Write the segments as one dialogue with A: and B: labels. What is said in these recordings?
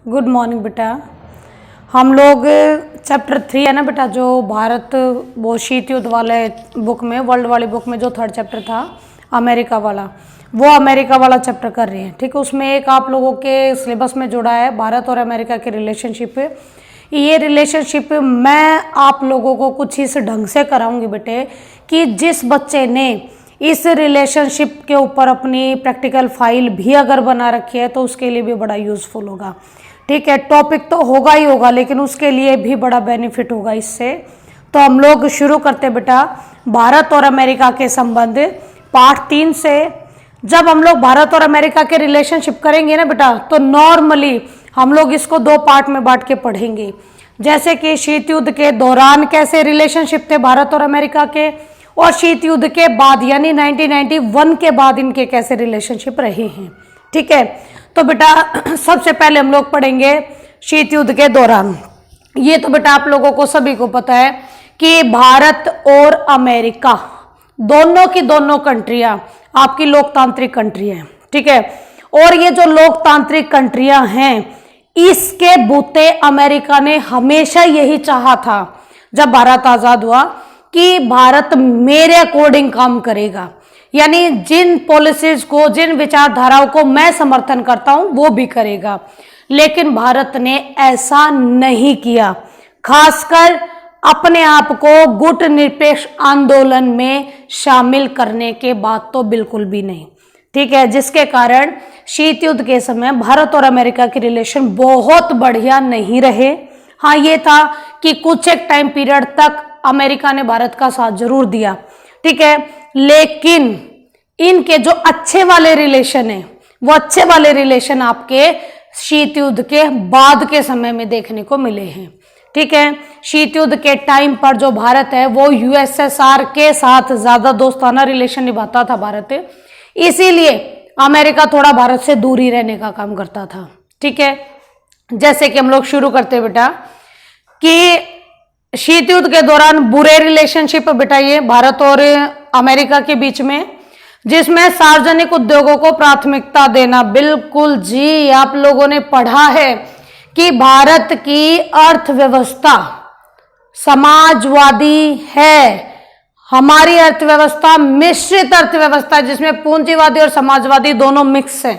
A: Good morning बेटा। हम लोग चैप्टर 3 है ना बेटा, जो भारत वो शीत युद्ध वाले बुक में, वर्ल्ड वाली बुक में जो थर्ड चैप्टर था अमेरिका वाला, वो अमेरिका वाला चैप्टर कर रहे हैं। ठीक है, उसमें एक आप लोगों के सिलेबस में जुड़ा है भारत और अमेरिका की रिलेशनशिप। ये रिलेशनशिप मैं आप लोगों को कुछ इस ढंग से कराऊंगी बेटे कि जिस बच्चे ने इस रिलेशनशिप के ऊपर अपनी प्रैक्टिकल फाइल भी अगर बना रखी है तो उसके लिए भी बड़ा यूज़फुल होगा। ठीक है, टॉपिक तो होगा ही होगा लेकिन उसके लिए भी बड़ा बेनिफिट होगा इससे। तो हम लोग शुरू करते बेटा भारत और अमेरिका के संबंध पार्ट 3 से। जब हम लोग भारत और अमेरिका के रिलेशनशिप करेंगे ना बेटा, तो नॉर्मली हम लोग इसको 2 पार्ट में बांट के पढ़ेंगे। जैसे कि शीत युद्ध के दौरान कैसे रिलेशनशिप थे भारत और अमेरिका के, और शीत युद्ध के बाद यानी 1991 के बाद इनके कैसे रिलेशनशिप रहे हैं। ठीक है, तो बेटा सबसे पहले हम लोग पढ़ेंगे शीत युद्ध के दौरान। ये तो बेटा आप लोगों को सभी को पता है कि भारत और अमेरिका दोनों की दोनों कंट्रियां आपकी लोकतांत्रिक कंट्री हैं। ठीक है, और ये जो लोकतांत्रिक कंट्रियां हैं इसके बूते अमेरिका ने हमेशा यही चाहा था जब भारत आजाद हुआ कि भारत मेरे अकॉर्डिंग काम करेगा, यानी जिन पॉलिसीज को, जिन विचारधाराओं को मैं समर्थन करता हूं वो भी करेगा। लेकिन भारत ने ऐसा नहीं किया, खासकर अपने आप को गुट निरपेक्ष आंदोलन में शामिल करने के बाद तो बिल्कुल भी नहीं। ठीक है, जिसके कारण शीत युद्ध के समय भारत और अमेरिका के रिलेशन बहुत बढ़िया नहीं रहे। हाँ, ये था कि कुछ एक टाइम पीरियड तक अमेरिका ने भारत का साथ जरूर दिया। ठीक है, लेकिन इनके जो अच्छे वाले रिलेशन है वो अच्छे वाले रिलेशन आपके शीत युद्ध के बाद के समय में देखने को मिले हैं। ठीक है, शीत युद्ध के टाइम पर जो भारत है वो यूएसएसआर के साथ ज्यादा दोस्ताना रिलेशन निभाता था भारत, इसीलिए अमेरिका थोड़ा भारत से दूर ही रहने का काम करता था। ठीक है, जैसे कि हम लोग शुरू करते बेटा कि शीत युद्ध के दौरान बुरे रिलेशनशिप बिठाइए भारत और अमेरिका के बीच में, जिसमें सार्वजनिक उद्योगों को प्राथमिकता देना। बिल्कुल जी, आप लोगों ने पढ़ा है कि भारत की अर्थव्यवस्था समाजवादी है। हमारी अर्थव्यवस्था मिश्रित अर्थव्यवस्था जिसमें पूंजीवादी और समाजवादी दोनों मिक्स है।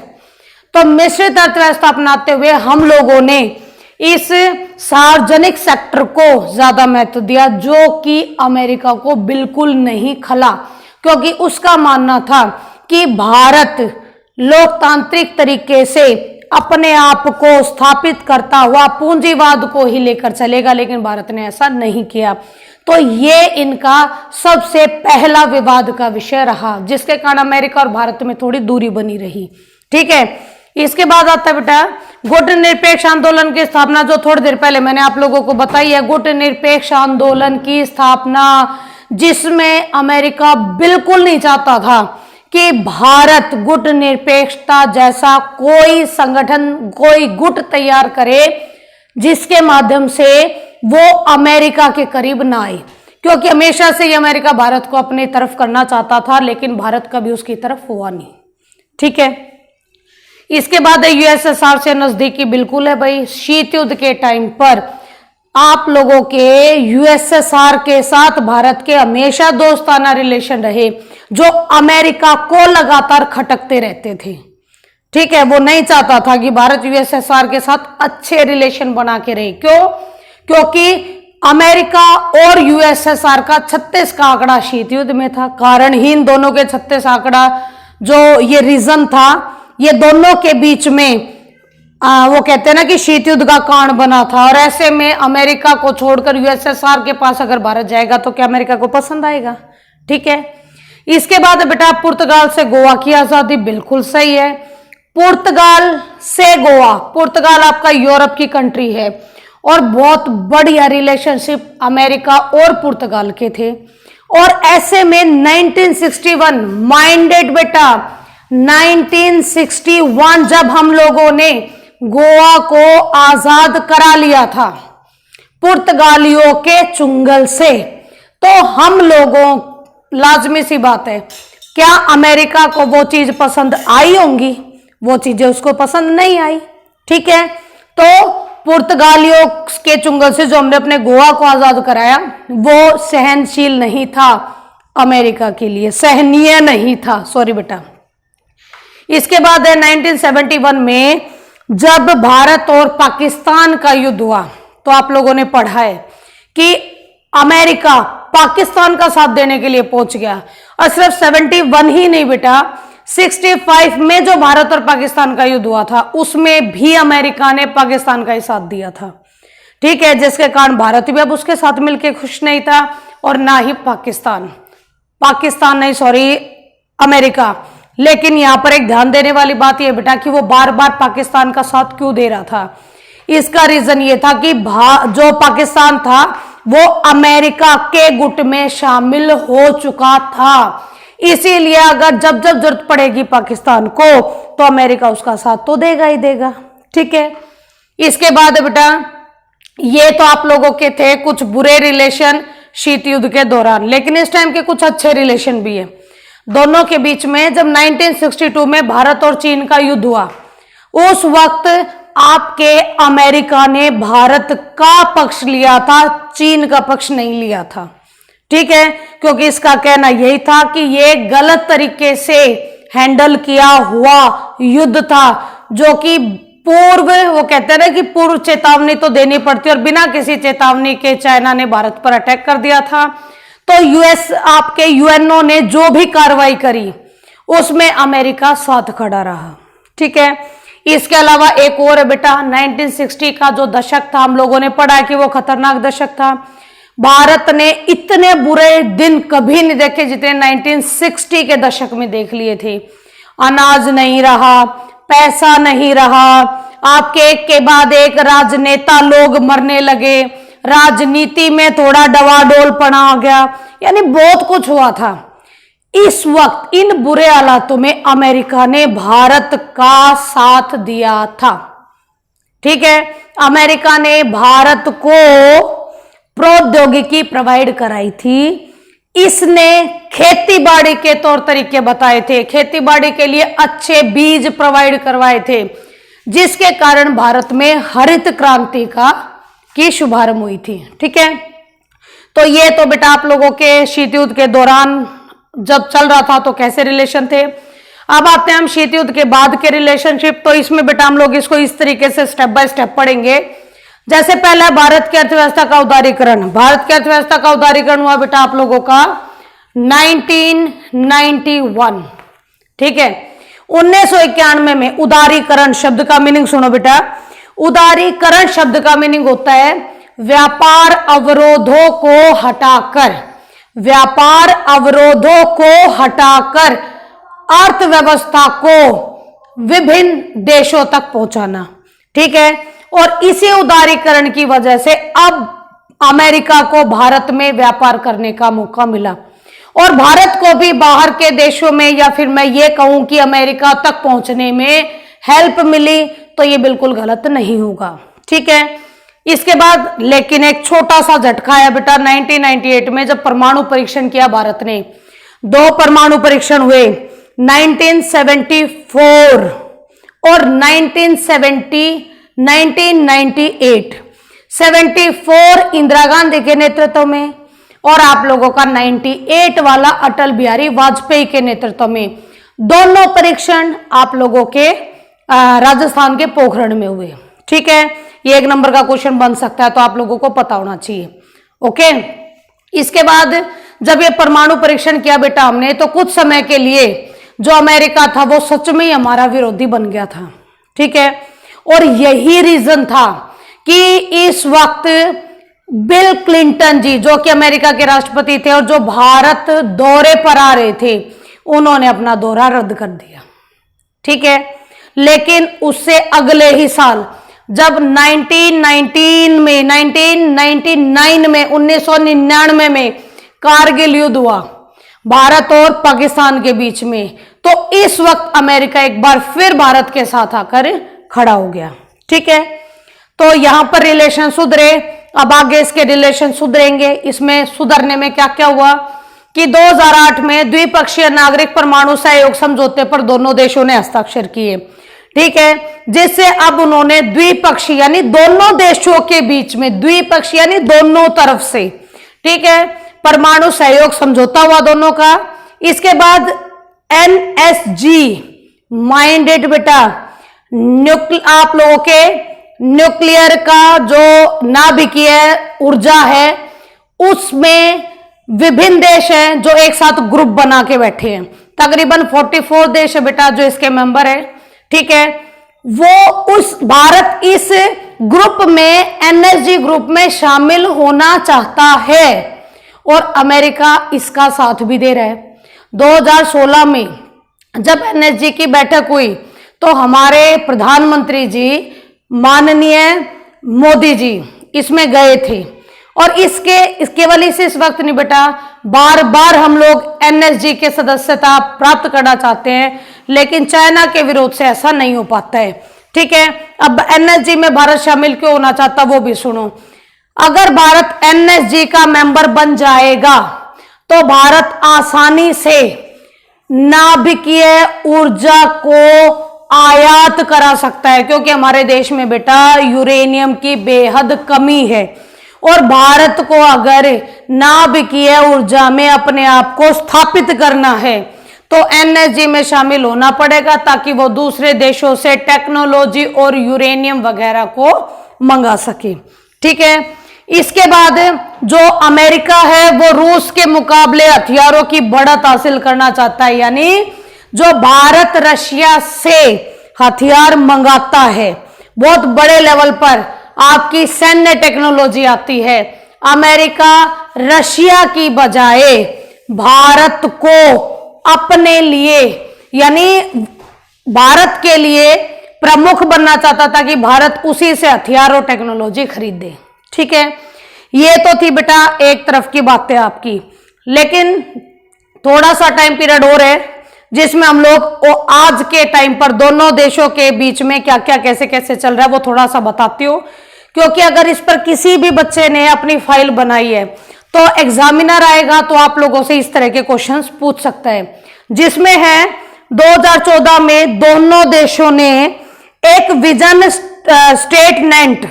A: तो मिश्रित अर्थव्यवस्था अपनाते हुए हम लोगों ने इस सार्वजनिक सेक्टर को ज्यादा महत्व दिया, जो कि अमेरिका को बिल्कुल नहीं खला, क्योंकि उसका मानना था कि भारत लोकतांत्रिक तरीके से अपने आप को स्थापित करता हुआ पूंजीवाद को ही लेकर चलेगा, लेकिन भारत ने ऐसा नहीं किया। तो ये इनका सबसे पहला विवाद का विषय रहा, जिसके कारण अमेरिका और भारत में थोड़ी दूरी बनी रही। ठीक है, इसके बाद आता है बेटा गुट निरपेक्ष आंदोलन की स्थापना, जो थोड़ी देर पहले मैंने आप लोगों को बताई है। गुट निरपेक्ष आंदोलन की स्थापना, जिसमें अमेरिका बिल्कुल नहीं चाहता था कि भारत गुट निरपेक्षता जैसा कोई संगठन, कोई गुट तैयार करे जिसके माध्यम से वो अमेरिका के करीब ना आए, क्योंकि हमेशा से ही अमेरिका भारत को अपनी तरफ करना चाहता था, लेकिन भारत कभी उसकी तरफ हुआ नहीं। ठीक है, इसके बाद यूएसएसआर से नजदीकी बिल्कुल है भाई। शीत युद्ध के टाइम पर आप लोगों के यूएसएसआर के साथ भारत के हमेशा दोस्ताना रिलेशन रहे, जो अमेरिका को लगातार खटकते रहते थे। ठीक है, वो नहीं चाहता था कि भारत यूएसएसआर के साथ अच्छे रिलेशन बना के रहे। क्यों? क्योंकि अमेरिका और यूएसएसआर का 36 का आंकड़ा शीत युद्ध में था। कारण ही इन दोनों के 36 आंकड़ा जो ये रीजन था, ये दोनों के बीच में वो कहते हैं ना कि शीत युद्ध का कारण बना था। और ऐसे में अमेरिका को छोड़कर यूएसएसआर के पास अगर भारत जाएगा तो क्या अमेरिका को पसंद आएगा? ठीक है, इसके बाद बेटा पुर्तगाल से गोवा की आजादी, बिल्कुल सही है। पुर्तगाल से गोवा, पुर्तगाल आपका यूरोप की कंट्री है और बहुत बढ़िया रिलेशनशिप अमेरिका और पुर्तगाल के थे। और ऐसे में 1961 माइंडेड बेटा, 1961 जब हम लोगों ने गोवा को आजाद करा लिया था पुर्तगालियों के चुंगल से, तो हम लोगों, लाजमी सी बात है, क्या अमेरिका को वो चीज पसंद आई होंगी? वो चीजें उसको पसंद नहीं आई। ठीक है, तो पुर्तगालियों के चुंगल से जो हमने अपने गोवा को आजाद कराया वो सहनशील नहीं था अमेरिका के लिए, सहनीय नहीं था, सॉरी बेटा। इसके बाद है 1971 में जब भारत और पाकिस्तान का युद्ध हुआ तो आप लोगों ने पढ़ा है कि अमेरिका पाकिस्तान का साथ देने के लिए पहुंच गया। और सिर्फ 71 ही नहीं बेटा, 65 में जो भारत और पाकिस्तान का युद्ध हुआ था उसमें भी अमेरिका ने पाकिस्तान का ही साथ दिया था, ठीक है, जिसके कारण भारत भी अब उसके साथ मिलकर खुश नहीं था और ना ही पाकिस्तान नहीं, सॉरी, अमेरिका। लेकिन यहां पर एक ध्यान देने वाली बात यह बेटा कि वो बार बार पाकिस्तान का साथ क्यों दे रहा था। इसका रीजन ये था कि जो पाकिस्तान था वो अमेरिका के गुट में शामिल हो चुका था, इसीलिए अगर जब जब जरूरत पड़ेगी पाकिस्तान को तो अमेरिका उसका साथ तो देगा ही देगा, ठीक है। इसके बाद बेटा ये तो आप लोगों के थे कुछ बुरे रिलेशन शीत युद्ध के दौरान, लेकिन इस टाइम के कुछ अच्छे रिलेशन भी है दोनों के बीच में। जब 1962 में भारत और चीन का युद्ध हुआ उस वक्त आपके अमेरिका ने भारत का पक्ष लिया था, चीन का पक्ष नहीं लिया था, ठीक है, क्योंकि इसका कहना यही था कि ये गलत तरीके से हैंडल किया हुआ युद्ध था, जो कि पूर्व, वो कहते हैं ना कि पूर्व चेतावनी तो देनी पड़ती, और बिना किसी चेतावनी के चाइना ने भारत पर अटैक कर दिया था। तो यूएस आपके यूएनओ ने जो भी कार्रवाई करी उसमें अमेरिका साथ खड़ा रहा, ठीक है। इसके अलावा एक और है बेटा, 1960 का जो दशक था हम लोगों ने पढ़ा कि वो खतरनाक दशक था। भारत ने इतने बुरे दिन कभी नहीं देखे जितने 1960 के दशक में देख लिए थे। अनाज नहीं रहा, पैसा नहीं रहा, आपके एक के बाद एक राजनेता लोग मरने लगे, राजनीति में थोड़ा डवाडोलपना आ गया, यानी बहुत कुछ हुआ था। इस वक्त इन बुरे हालातों में अमेरिका ने भारत का साथ दिया था, ठीक है। अमेरिका ने भारत को प्रौद्योगिकी प्रोवाइड कराई थी, इसने खेतीबाड़ी के तौर तरीके बताए थे, खेतीबाड़ी के लिए अच्छे बीज प्रोवाइड करवाए थे, जिसके कारण भारत में हरित क्रांति की शुभारंभ हुई थी, ठीक है। तो ये तो बेटा आप लोगों के शीत युद्ध के दौरान जब चल रहा था तो कैसे रिलेशन थे। अब आते हैं हम शीत युद्ध के बाद के रिलेशनशिप। तो इसमें बेटा हम लोग इसको इस तरीके से स्टेप बाय स्टेप पढ़ेंगे। जैसे पहला भारत की अर्थव्यवस्था का उदारीकरण। भारत की अर्थव्यवस्था का उदारीकरण हुआ बेटा आप लोगों का 1991, ठीक है। 1991 में उदारीकरण शब्द का मीनिंग सुनो बेटा। उदारीकरण शब्द का मीनिंग होता है व्यापार अवरोधों को हटाकर, व्यापार अवरोधों को हटाकर अर्थव्यवस्था को विभिन्न देशों तक पहुंचाना, ठीक है। और इसी उदारीकरण की वजह से अब अमेरिका को भारत में व्यापार करने का मौका मिला, और भारत को भी बाहर के देशों में, या फिर मैं ये कहूं कि अमेरिका तक पहुंचने में हेल्प मिली, तो ये बिल्कुल गलत नहीं होगा, ठीक है। इसके बाद लेकिन एक छोटा सा झटका है बेटा 1998 में, जब परमाणु परीक्षण किया भारत ने। 2 परमाणु परीक्षण हुए 1974 और 1998। 74 इंदिरा गांधी के नेतृत्व में और आप लोगों का 98 वाला अटल बिहारी वाजपेयी के नेतृत्व में। दोनों परीक्षण आप लोगों के राजस्थान के पोखरण में हुए, ठीक है। ये 1 नंबर का क्वेश्चन बन सकता है, तो आप लोगों को पता होना चाहिए, ओके। इसके बाद जब ये परमाणु परीक्षण किया बेटा हमने, तो कुछ समय के लिए जो अमेरिका था वो सच में ही हमारा विरोधी बन गया था, ठीक है। और यही रीजन था कि इस वक्त बिल क्लिंटन जी, जो कि अमेरिका के राष्ट्रपति थे और जो भारत दौरे पर आ रहे थे, उन्होंने अपना दौरा रद्द कर दिया, ठीक है। लेकिन उससे अगले ही साल जब 1999 में कारगिल युद्ध हुआ भारत और पाकिस्तान के बीच में, तो इस वक्त अमेरिका एक बार फिर भारत के साथ आकर खड़ा हो गया, ठीक है। तो यहां पर रिलेशन सुधरे, अब आगे इसके रिलेशन सुधरेंगे। इसमें सुधरने में क्या क्या हुआ कि 2008 में द्विपक्षीय नागरिक परमाणु सहयोग समझौते पर दोनों देशों ने हस्ताक्षर किए, ठीक है, जिससे अब उन्होंने द्विपक्षीय यानी दोनों देशों के बीच में, द्विपक्षीय यानी दोनों तरफ से, ठीक है, परमाणु सहयोग समझौता हुआ दोनों का। इसके बाद एनएसजी माइंडेड बेटा आप लोगों के न्यूक्लियर का जो नाभिकीय ऊर्जा है उसमें विभिन्न देश हैं जो एक साथ ग्रुप बना के बैठे हैं। तकरीबन 44 देश है बेटा जो इसके मेंबर है, ठीक है। वो उस भारत इस ग्रुप में, एनएसजी ग्रुप में शामिल होना चाहता है और अमेरिका इसका साथ भी दे रहा है। 2016 में जब एनएसजी की बैठक हुई तो हमारे प्रधानमंत्री जी माननीय मोदी जी इसमें गए थे और इसके केवल इस वक्त नहीं बेटा, बार बार हम लोग एनएसजी के सदस्यता प्राप्त करना चाहते हैं, लेकिन चाइना के विरोध से ऐसा नहीं हो पाता है, ठीक है। अब एनएसजी में भारत शामिल क्यों होना चाहता वो भी सुनो। अगर भारत एनएसजी का मेंबर बन जाएगा तो भारत आसानी से नाभिकीय ऊर्जा को आयात करा सकता है, क्योंकि हमारे देश में बेटा यूरेनियम की बेहद कमी है और भारत को अगर नाभिकीय ऊर्जा में अपने आप को स्थापित करना है तो एनएसजी में शामिल होना पड़ेगा ताकि वो दूसरे देशों से टेक्नोलॉजी और यूरेनियम वगैरह को मंगा सके, ठीक है। इसके बाद जो अमेरिका है वो रूस के मुकाबले हथियारों की बढ़त हासिल करना चाहता है, यानी जो भारत रशिया से हथियार मंगाता है, बहुत बड़े लेवल पर आपकी सैन्य टेक्नोलॉजी आती है, अमेरिका रशिया की बजाय भारत को अपने लिए यानी भारत के लिए प्रमुख बनना चाहता था कि भारत उसी से हथियार और टेक्नोलॉजी खरीदे, ठीक है। ये तो थी बेटा एक तरफ की बातें आपकी, लेकिन थोड़ा सा टाइम पीरियड और है जिसमें हम लोग आज के टाइम पर दोनों देशों के बीच में क्या क्या कैसे कैसे चल रहा है वो थोड़ा सा बताती हूँ, क्योंकि अगर इस पर किसी भी बच्चे ने अपनी फाइल बनाई है तो एग्जामिनर आएगा तो आप लोगों से इस तरह के क्वेश्चंस पूछ सकता है। जिसमें है 2014 में दोनों देशों ने एक विजन स्टेटमेंट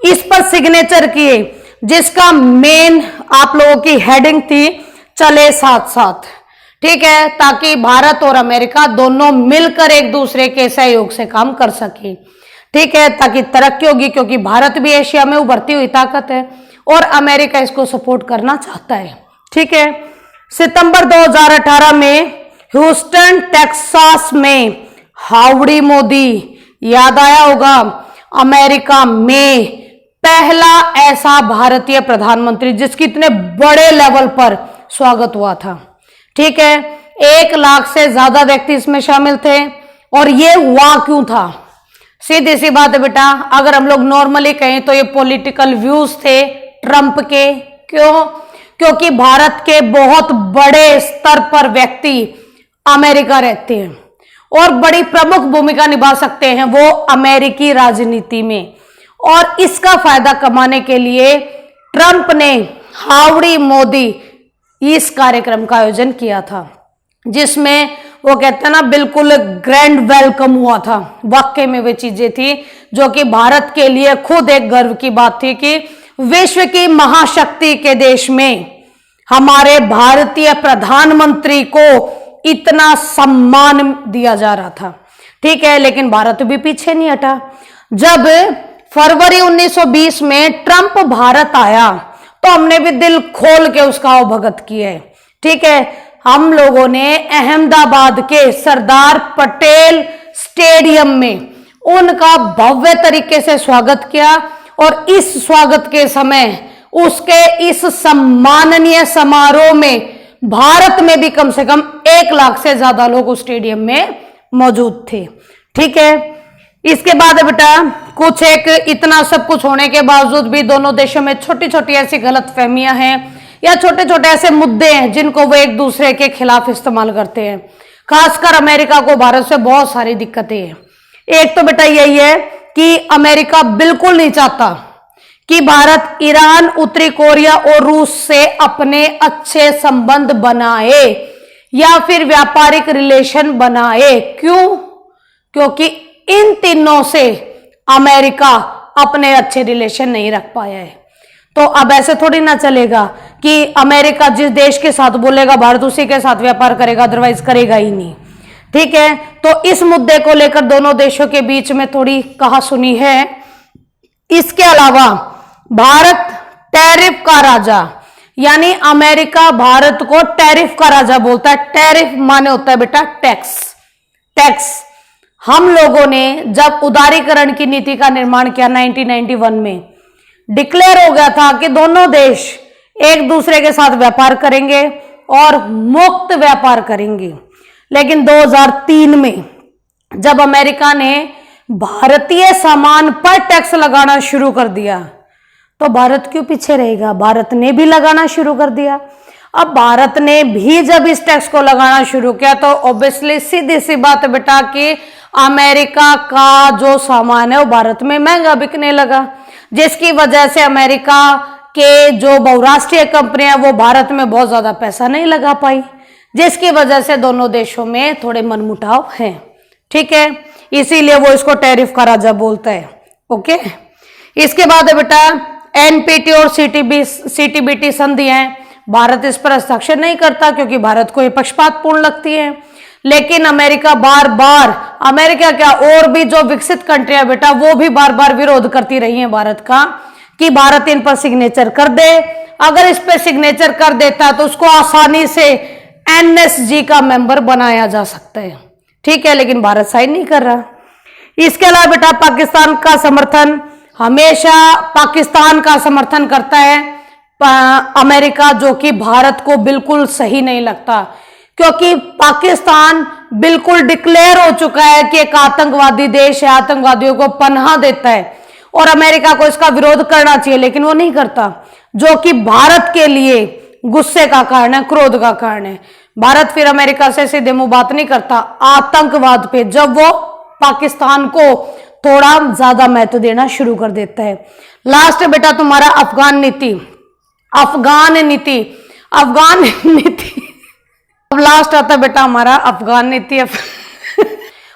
A: इस पर सिग्नेचर किए, जिसका मेन आप लोगों की हेडिंग थी चले साथ साथ, ठीक है, ताकि भारत और अमेरिका दोनों मिलकर एक दूसरे के सहयोग से काम कर सके, ठीक है, ताकि तरक्की होगी, क्योंकि भारत भी एशिया में उभरती हुई ताकत है और अमेरिका इसको सपोर्ट करना चाहता है, ठीक है। सितंबर 2018 में ह्यूस्टन टेक्सास में हाउडी मोदी, याद आया होगा, अमेरिका में पहला ऐसा भारतीय प्रधानमंत्री जिसकी इतने बड़े लेवल पर स्वागत हुआ था, ठीक है। 1 लाख से ज्यादा व्यक्ति इसमें शामिल थे और ये हुआ क्यों था? सीधी सी बात है बेटा, अगर हम लोग नॉर्मली कहें तो ये पॉलिटिकल व्यूज थे ट्रंप के। क्यों? क्योंकि भारत के बहुत बड़े स्तर पर व्यक्ति अमेरिका रहते हैं और बड़ी प्रमुख भूमिका निभा सकते हैं वो अमेरिकी राजनीति में, और इसका फायदा कमाने के लिए ट्रंप ने हाउडी मोदी इस कार्यक्रम का आयोजन किया था, जिसमें वो कहते हैं ना बिल्कुल ग्रैंड वेलकम हुआ था। वाकई में वे चीजें थी जो कि भारत के लिए खुद एक गर्व की बात थी कि विश्व की महाशक्ति के देश में हमारे भारतीय प्रधानमंत्री को इतना सम्मान दिया जा रहा था, ठीक है। लेकिन भारत भी पीछे नहीं हटा। जब फरवरी 1920 में ट्रंप भारत आया तो हमने भी दिल खोल के उसका अवभगत किया है, ठीक है। हम लोगों ने अहमदाबाद के सरदार पटेल स्टेडियम में उनका भव्य तरीके से स्वागत किया और इस स्वागत के समय उसके इस सम्माननीय समारोह में भारत में भी कम से कम 1 लाख से ज्यादा लोग उस स्टेडियम में मौजूद थे, ठीक है। इसके बाद बेटा कुछ एक इतना सब कुछ होने के बावजूद भी दोनों देशों में छोटी छोटी ऐसी गलतफहमियां हैं या छोटे छोटे ऐसे मुद्दे हैं जिनको वो एक दूसरे के खिलाफ इस्तेमाल करते हैं। खासकर अमेरिका को भारत से बहुत सारी दिक्कतें हैं। एक तो बेटा यही है कि अमेरिका बिल्कुल नहीं चाहता कि भारत ईरान, उत्तरी कोरिया और रूस से अपने अच्छे संबंध बनाए या फिर व्यापारिक रिलेशन बनाए। क्यों? क्योंकि इन तीनों से अमेरिका अपने अच्छे रिलेशन नहीं रख पाया है। तो अब ऐसे थोड़ी ना चलेगा कि अमेरिका जिस देश के साथ बोलेगा भारत उसी के साथ व्यापार करेगा, अदरवाइज करेगा ही नहीं। ठीक है, तो इस मुद्दे को लेकर दोनों देशों के बीच में थोड़ी कहासुनी है। इसके अलावा भारत टैरिफ का राजा, यानी अमेरिका भारत को टैरिफ का राजा बोलता है। टैरिफ माने होता है बेटा टैक्स। टैक्स हम लोगों ने जब उदारीकरण की नीति का निर्माण किया 1991 में, डिक्लेयर हो गया था कि दोनों देश एक दूसरे के साथ व्यापार करेंगे और मुक्त व्यापार करेंगे। लेकिन 2003 में जब अमेरिका ने भारतीय सामान पर टैक्स लगाना शुरू कर दिया तो भारत क्यों पीछे रहेगा? भारत ने भी लगाना शुरू कर दिया। अब भारत ने भी जब इस टैक्स को लगाना शुरू किया तो ऑब्वियसली सीधी सी बात है बेटा कि अमेरिका का जो सामान है वो भारत में महंगा बिकने लगा, जिसकी वजह से अमेरिका के जो बहुराष्ट्रीय कंपनियां वो भारत में बहुत ज्यादा पैसा नहीं लगा पाई, जिसकी वजह से दोनों देशों में थोड़े मनमुटाव हैं। ठीक है, इसीलिए वो इसको टैरिफ का राजा बोलता है। ओके, इसके बाद है बेटा एनपीटी और सीटीबीटी संधि है। भारत इस पर हस्ताक्षर नहीं करता क्योंकि भारत को ये पक्षपातपूर्ण लगती है। लेकिन अमेरिका बार बार, अमेरिका क्या और भी जो विकसित कंट्रियां बेटा वो भी बार बार विरोध करती रही हैं भारत का कि भारत इन पर सिग्नेचर कर दे। अगर इस पर सिग्नेचर कर देता तो उसको आसानी से एनएसजी का मेंबर बनाया जा सकता है। ठीक है, लेकिन भारत साइन नहीं कर रहा। इसके अलावा बेटा पाकिस्तान का समर्थन, हमेशा पाकिस्तान का समर्थन करता है अमेरिका, जो कि भारत को बिल्कुल सही नहीं लगता क्योंकि पाकिस्तान बिल्कुल डिक्लेयर हो चुका है कि एक आतंकवादी देश है, आतंकवादियों को पनाह देता है और अमेरिका को इसका विरोध करना चाहिए, लेकिन वो नहीं करता, जो कि भारत के लिए गुस्से का कारण है, क्रोध का कारण है। भारत फिर अमेरिका से सीधे मुंह बात नहीं करता आतंकवाद पे, जब वो पाकिस्तान को थोड़ा ज्यादा महत्व देना शुरू कर देता है। लास्ट बेटा तुम्हारा अफगान नीति। अब लास्ट आता है बेटा हमारा अफगान नीति।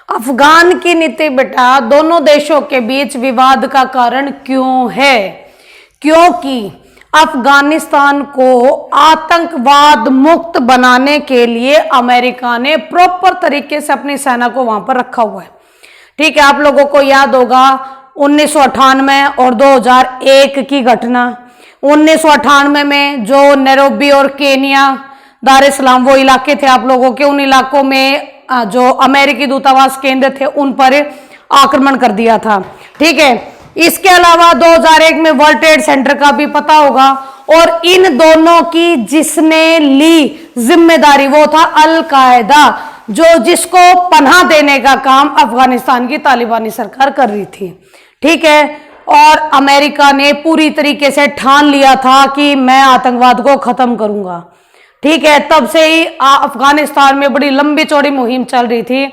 A: अफगान की नीति बेटा दोनों देशों के बीच विवाद का कारण क्यों है? क्योंकि अफगानिस्तान को आतंकवाद मुक्त बनाने के लिए अमेरिका ने प्रॉपर तरीके से अपनी सेना को वहां पर रखा हुआ है। ठीक है, आप लोगों को याद होगा 1998 और 2001 की घटना। 1998 में जो नैरोबी और केनिया, दार इस्लाम वो इलाके थे आप लोगों के, उन इलाकों में जो अमेरिकी दूतावास केंद्र थे उन पर आक्रमण कर दिया था। ठीक है, इसके अलावा 2001 में वर्ल्ड ट्रेड सेंटर का भी पता होगा, और इन दोनों की जिसने ली जिम्मेदारी वो था अल कायदा, जिसको पनाह देने का काम अफगानिस्तान की तालिबानी सरकार कर रही थी। ठीक है, और अमेरिका ने पूरी तरीके से ठान लिया था कि मैं आतंकवाद को खत्म करूंगा। ठीक है, तब से ही अफगानिस्तान में बड़ी लंबी चौड़ी मुहिम चल रही थी।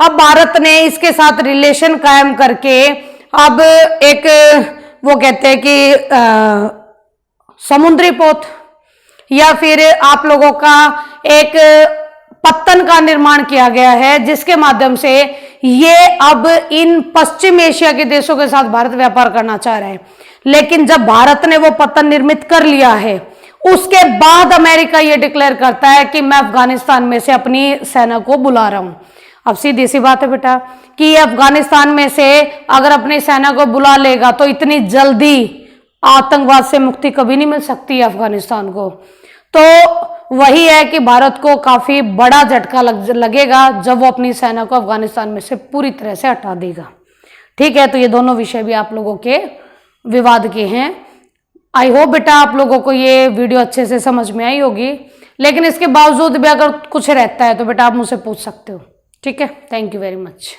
A: अब भारत ने इसके साथ रिलेशन कायम करके अब एक वो कहते हैं कि समुद्री पोत या फिर आप लोगों का एक पत्तन का निर्माण किया गया है, जिसके माध्यम से ये अब इन पश्चिम एशिया के देशों के साथ भारत व्यापार करना चाह रहा है। लेकिन जब भारत ने वो पत्तन निर्मित कर लिया है उसके बाद अमेरिका ये डिक्लेयर करता है कि मैं अफगानिस्तान में से अपनी सेना को बुला रहा हूं। अब सीधी सी बात है बेटा कि अफगानिस्तान में से अगर अपनी सेना को बुला लेगा तो इतनी जल्दी आतंकवाद से मुक्ति कभी नहीं मिल सकती है अफगानिस्तान को। तो वही है कि भारत को काफी बड़ा झटका लगेगा जब वो अपनी सेना को अफगानिस्तान में से पूरी तरह से हटा देगा। ठीक है, तो ये दोनों विषय भी आप लोगों के विवाद के हैं। आई होप बेटा आप लोगों को ये वीडियो अच्छे से समझ में आई होगी, लेकिन इसके बावजूद भी अगर कुछ रहता है तो बेटा आप मुझसे पूछ सकते हो। ठीक है, थैंक यू वेरी मच।